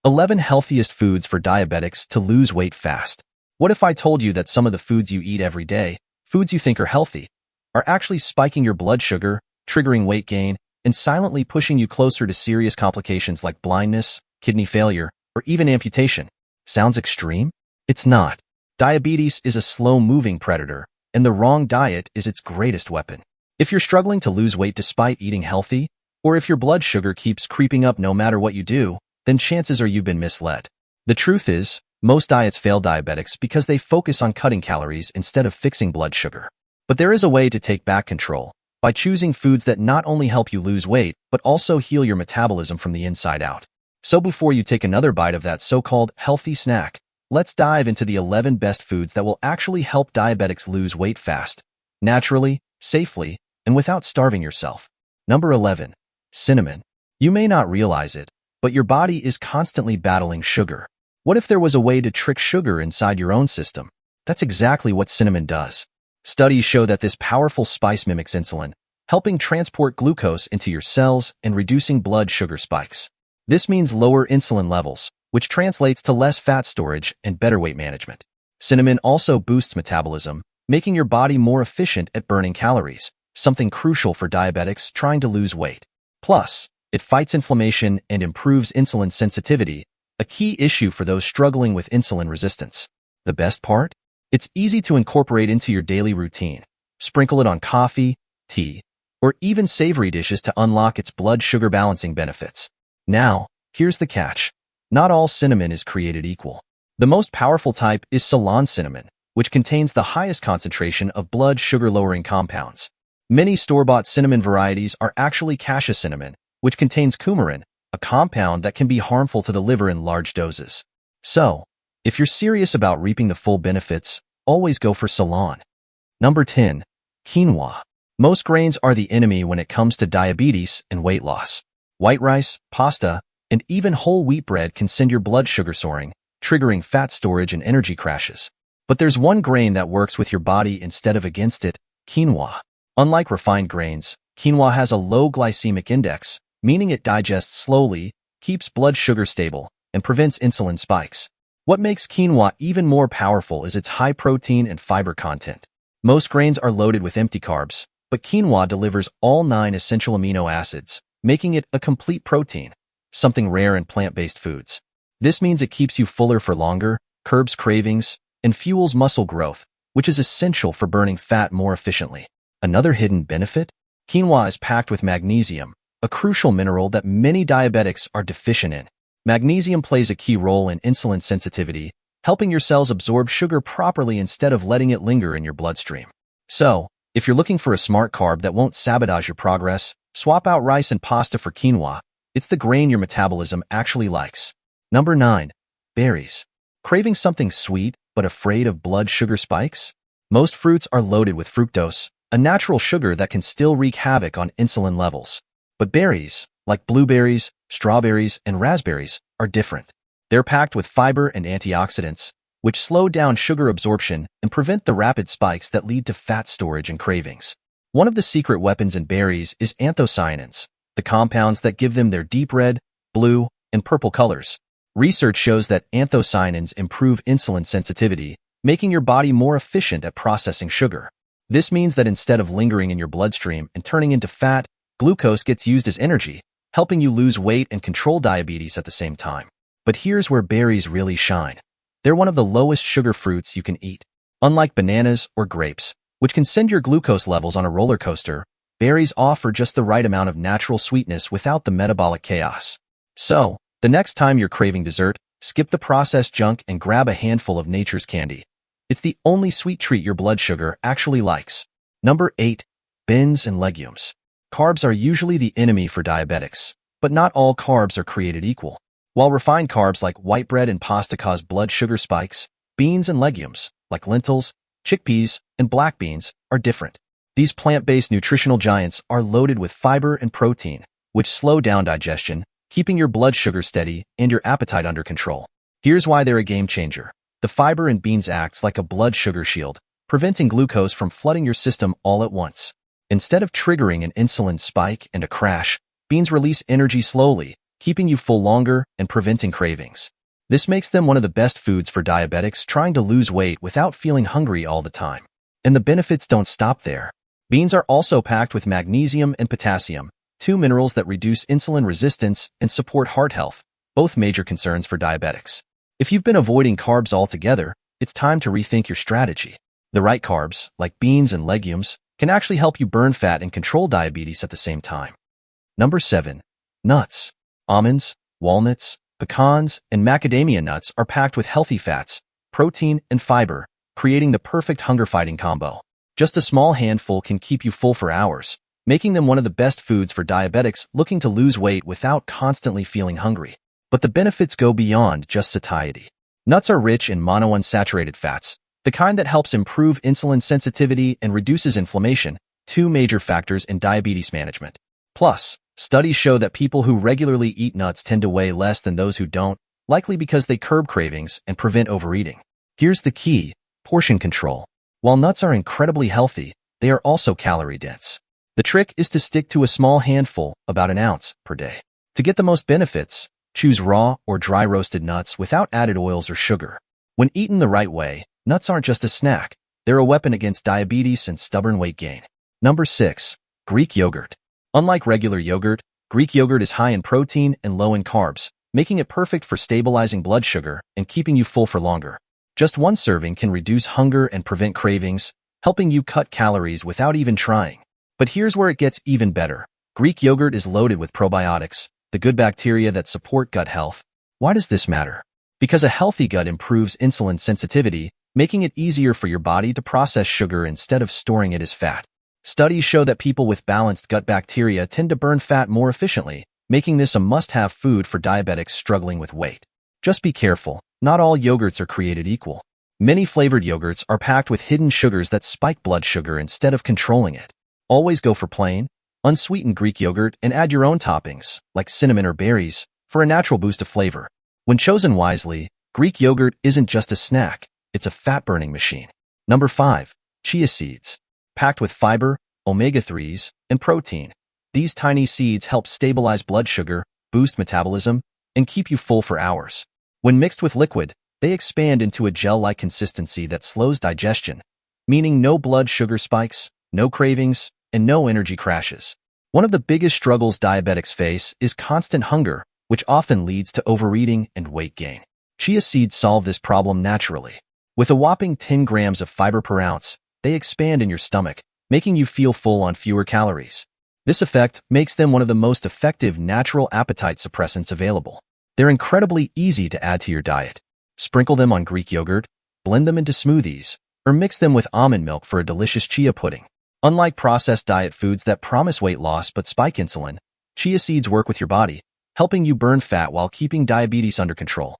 11 healthiest foods for diabetics to lose weight fast. What if I told you that some of the foods you eat every day, foods you think are healthy, are actually spiking your blood sugar, triggering weight gain, and silently pushing you closer to serious complications like blindness, kidney failure, or even amputation? Sounds extreme? It's not. Diabetes is a slow-moving predator, and the wrong diet is its greatest weapon. If you're struggling to lose weight despite eating healthy, or if your blood sugar keeps creeping up no matter what you do, then chances are you've been misled. The truth is, most diets fail diabetics because they focus on cutting calories instead of fixing blood sugar. But there is a way to take back control by choosing foods that not only help you lose weight, but also heal your metabolism from the inside out. So before you take another bite of that so-called healthy snack, let's dive into the 11 best foods that will actually help diabetics lose weight fast, naturally, safely, and without starving yourself. Number 11. Cinnamon. You may not realize it, but your body is constantly battling sugar. What if there was a way to trick sugar inside your own system? That's exactly what cinnamon does. Studies show that this powerful spice mimics insulin, helping transport glucose into your cells and reducing blood sugar spikes. This means lower insulin levels, which translates to less fat storage and better weight management. Cinnamon also boosts metabolism, making your body more efficient at burning calories, something crucial for diabetics trying to lose weight. Plus, it fights inflammation and improves insulin sensitivity, a key issue for those struggling with insulin resistance. The best part? It's easy to incorporate into your daily routine. Sprinkle it on coffee, tea, or even savory dishes to unlock its blood sugar balancing benefits. Now, here's the catch. Not all cinnamon is created equal. The most powerful type is Ceylon cinnamon, which contains the highest concentration of blood sugar-lowering compounds. Many store-bought cinnamon varieties are actually cassia cinnamon, which contains coumarin, a compound that can be harmful to the liver in large doses. So, if you're serious about reaping the full benefits, always go for Ceylon. Number 10. Quinoa. Most grains are the enemy when it comes to diabetes and weight loss. White rice, pasta, and even whole wheat bread can send your blood sugar soaring, triggering fat storage and energy crashes. But there's one grain that works with your body instead of against it: quinoa. Unlike refined grains, quinoa has a low glycemic index, meaning it digests slowly, keeps blood sugar stable, and prevents insulin spikes. What makes quinoa even more powerful is its high protein and fiber content. Most grains are loaded with empty carbs, but quinoa delivers all 9 essential amino acids, making it a complete protein, something rare in plant-based foods. This means it keeps you fuller for longer, curbs cravings, and fuels muscle growth, which is essential for burning fat more efficiently. Another hidden benefit? Quinoa is packed with magnesium, a crucial mineral that many diabetics are deficient in. Magnesium plays a key role in insulin sensitivity, helping your cells absorb sugar properly instead of letting it linger in your bloodstream. So, if you're looking for a smart carb that won't sabotage your progress, swap out rice and pasta for quinoa. It's the grain your metabolism actually likes. Number 9. Berries. Craving something sweet, but afraid of blood sugar spikes? Most fruits are loaded with fructose, a natural sugar that can still wreak havoc on insulin levels. But berries, like blueberries, strawberries, and raspberries, are different. They're packed with fiber and antioxidants, which slow down sugar absorption and prevent the rapid spikes that lead to fat storage and cravings. One of the secret weapons in berries is anthocyanins, the compounds that give them their deep red, blue, and purple colors. Research shows that anthocyanins improve insulin sensitivity, making your body more efficient at processing sugar. This means that instead of lingering in your bloodstream and turning into fat, glucose gets used as energy, helping you lose weight and control diabetes at the same time. But here's where berries really shine. They're one of the lowest sugar fruits you can eat. Unlike bananas or grapes, which can send your glucose levels on a roller coaster, berries offer just the right amount of natural sweetness without the metabolic chaos. So, the next time you're craving dessert, skip the processed junk and grab a handful of nature's candy. It's the only sweet treat your blood sugar actually likes. Number 8. Beans and legumes. Carbs are usually the enemy for diabetics, but not all carbs are created equal. While refined carbs like white bread and pasta cause blood sugar spikes, beans and legumes, like lentils, chickpeas, and black beans, are different. These plant-based nutritional giants are loaded with fiber and protein, which slow down digestion, keeping your blood sugar steady and your appetite under control. Here's why they're a game changer. The fiber in beans acts like a blood sugar shield, preventing glucose from flooding your system all at once. Instead of triggering an insulin spike and a crash, beans release energy slowly, keeping you full longer and preventing cravings. This makes them one of the best foods for diabetics trying to lose weight without feeling hungry all the time. And the benefits don't stop there. Beans are also packed with magnesium and potassium, two minerals that reduce insulin resistance and support heart health, both major concerns for diabetics. If you've been avoiding carbs altogether, it's time to rethink your strategy. The right carbs, like beans and legumes, can actually help you burn fat and control diabetes at the same time. Number 7. Nuts. Almonds, walnuts, pecans, and macadamia nuts are packed with healthy fats, protein, and fiber, creating the perfect hunger-fighting combo. Just a small handful can keep you full for hours, making them one of the best foods for diabetics looking to lose weight without constantly feeling hungry. But the benefits go beyond just satiety. Nuts are rich in monounsaturated fats, the kind that helps improve insulin sensitivity and reduces inflammation, two major factors in diabetes management. Plus, studies show that people who regularly eat nuts tend to weigh less than those who don't, likely because they curb cravings and prevent overeating. Here's the key: portion control. While nuts are incredibly healthy, they are also calorie-dense. The trick is to stick to a small handful, about an ounce, per day. To get the most benefits, choose raw or dry roasted nuts without added oils or sugar. When eaten the right way, nuts aren't just a snack, they're a weapon against diabetes and stubborn weight gain. Number 6. Greek yogurt. Unlike regular yogurt, Greek yogurt is high in protein and low in carbs, making it perfect for stabilizing blood sugar and keeping you full for longer. Just one serving can reduce hunger and prevent cravings, helping you cut calories without even trying. But here's where it gets even better. Greek yogurt is loaded with probiotics, the good bacteria that support gut health. Why does this matter? Because a healthy gut improves insulin sensitivity, making it easier for your body to process sugar instead of storing it as fat. Studies show that people with balanced gut bacteria tend to burn fat more efficiently, making this a must-have food for diabetics struggling with weight. Just be careful, not all yogurts are created equal. Many flavored yogurts are packed with hidden sugars that spike blood sugar instead of controlling it. Always go for plain, unsweetened Greek yogurt and add your own toppings, like cinnamon or berries, for a natural boost of flavor. When chosen wisely, Greek yogurt isn't just a snack, it's a fat-burning machine. Number 5. Chia seeds. Packed with fiber, omega-3s, and protein, these tiny seeds help stabilize blood sugar, boost metabolism, and keep you full for hours. When mixed with liquid, they expand into a gel-like consistency that slows digestion, meaning no blood sugar spikes, no cravings, and no energy crashes. One of the biggest struggles diabetics face is constant hunger, which often leads to overeating and weight gain. Chia seeds solve this problem naturally. With a whopping 10 grams of fiber per ounce, they expand in your stomach, making you feel full on fewer calories. This effect makes them one of the most effective natural appetite suppressants available. They're incredibly easy to add to your diet. Sprinkle them on Greek yogurt, blend them into smoothies, or mix them with almond milk for a delicious chia pudding. Unlike processed diet foods that promise weight loss but spike insulin, chia seeds work with your body, helping you burn fat while keeping diabetes under control.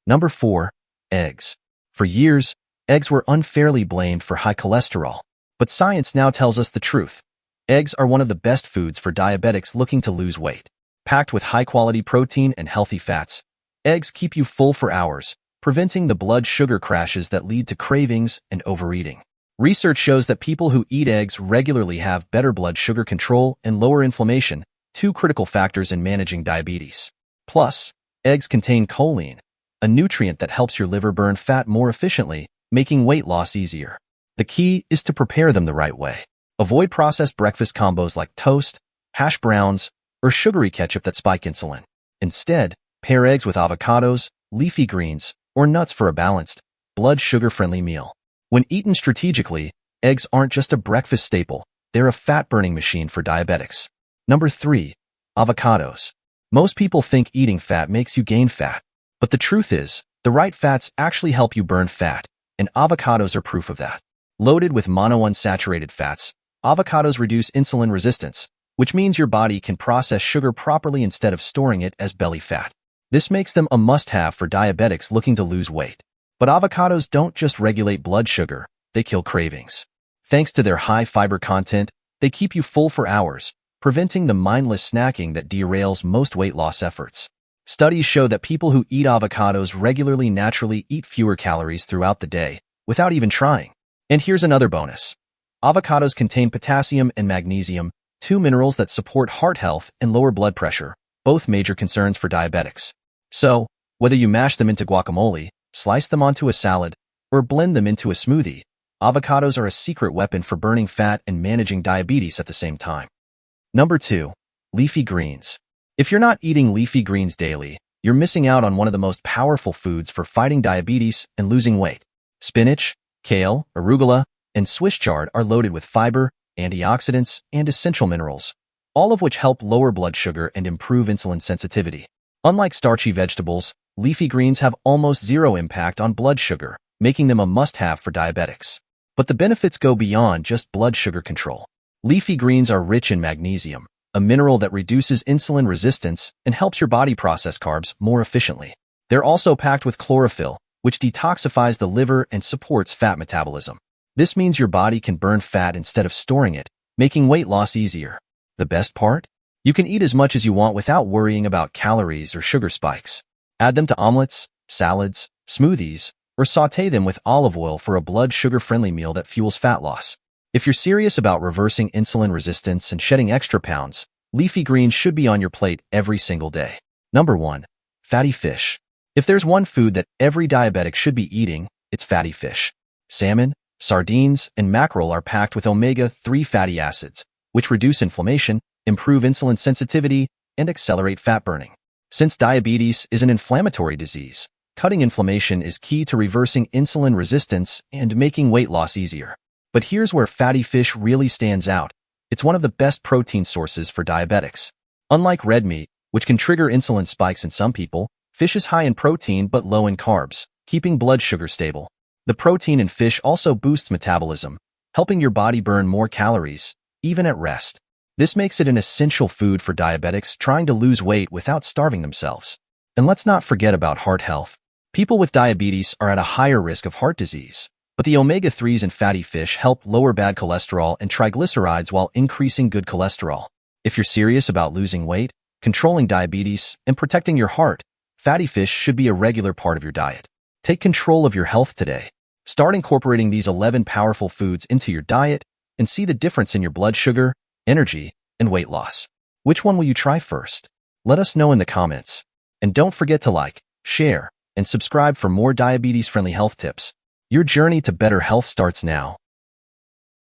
Number 4. Eggs. For years, eggs were unfairly blamed for high cholesterol, but science now tells us the truth. Eggs are one of the best foods for diabetics looking to lose weight. Packed with high-quality protein and healthy fats, eggs keep you full for hours, preventing the blood sugar crashes that lead to cravings and overeating. Research shows that people who eat eggs regularly have better blood sugar control and lower inflammation, two critical factors in managing diabetes. Plus, eggs contain choline, a nutrient that helps your liver burn fat more efficiently, making weight loss easier. The key is to prepare them the right way. Avoid processed breakfast combos like toast, hash browns, or sugary ketchup that spike insulin. Instead, pair eggs with avocados, leafy greens, or nuts for a balanced, blood sugar-friendly meal. When eaten strategically, eggs aren't just a breakfast staple, they're a fat-burning machine for diabetics. Number 3. Avocados. Most people think eating fat makes you gain fat, but the truth is, the right fats actually help you burn fat, and avocados are proof of that. Loaded with monounsaturated fats, avocados reduce insulin resistance, which means your body can process sugar properly instead of storing it as belly fat. This makes them a must-have for diabetics looking to lose weight. But avocados don't just regulate blood sugar, they kill cravings. Thanks to their high fiber content, they keep you full for hours, preventing the mindless snacking that derails most weight loss efforts. Studies show that people who eat avocados regularly naturally eat fewer calories throughout the day, without even trying. And here's another bonus. Avocados contain potassium and magnesium, two minerals that support heart health and lower blood pressure, both major concerns for diabetics. So, whether you mash them into guacamole, slice them onto a salad, or blend them into a smoothie, avocados are a secret weapon for burning fat and managing diabetes at the same time. Number 2. Leafy greens. If you're not eating leafy greens daily, you're missing out on one of the most powerful foods for fighting diabetes and losing weight. Spinach, kale, arugula, and Swiss chard are loaded with fiber, antioxidants, and essential minerals, all of which help lower blood sugar and improve insulin sensitivity. Unlike starchy vegetables, leafy greens have almost zero impact on blood sugar, making them a must-have for diabetics. But the benefits go beyond just blood sugar control. Leafy greens are rich in magnesium, a mineral that reduces insulin resistance and helps your body process carbs more efficiently. They're also packed with chlorophyll, which detoxifies the liver and supports fat metabolism. This means your body can burn fat instead of storing it, making weight loss easier. The best part? You can eat as much as you want without worrying about calories or sugar spikes. Add them to omelets, salads, smoothies, or sauté them with olive oil for a blood sugar-friendly meal that fuels fat loss. If you're serious about reversing insulin resistance and shedding extra pounds, leafy greens should be on your plate every single day. Number 1. Fatty fish. If there's one food that every diabetic should be eating, it's fatty fish. Salmon, sardines, and mackerel are packed with omega-3 fatty acids, which reduce inflammation, improve insulin sensitivity, and accelerate fat burning. Since diabetes is an inflammatory disease, cutting inflammation is key to reversing insulin resistance and making weight loss easier. But here's where fatty fish really stands out. It's one of the best protein sources for diabetics. Unlike red meat, which can trigger insulin spikes in some people, fish is high in protein but low in carbs, keeping blood sugar stable. The protein in fish also boosts metabolism, helping your body burn more calories, even at rest. This makes it an essential food for diabetics trying to lose weight without starving themselves. And let's not forget about heart health. People with diabetes are at a higher risk of heart disease, but the omega-3s in fatty fish help lower bad cholesterol and triglycerides while increasing good cholesterol. If you're serious about losing weight, controlling diabetes, and protecting your heart, fatty fish should be a regular part of your diet. Take control of your health today. Start incorporating these 11 powerful foods into your diet and see the difference in your blood sugar, energy, and weight loss. Which one will you try first? Let us know in the comments. And don't forget to like, share, and subscribe for more diabetes-friendly health tips. Your journey to better health starts now.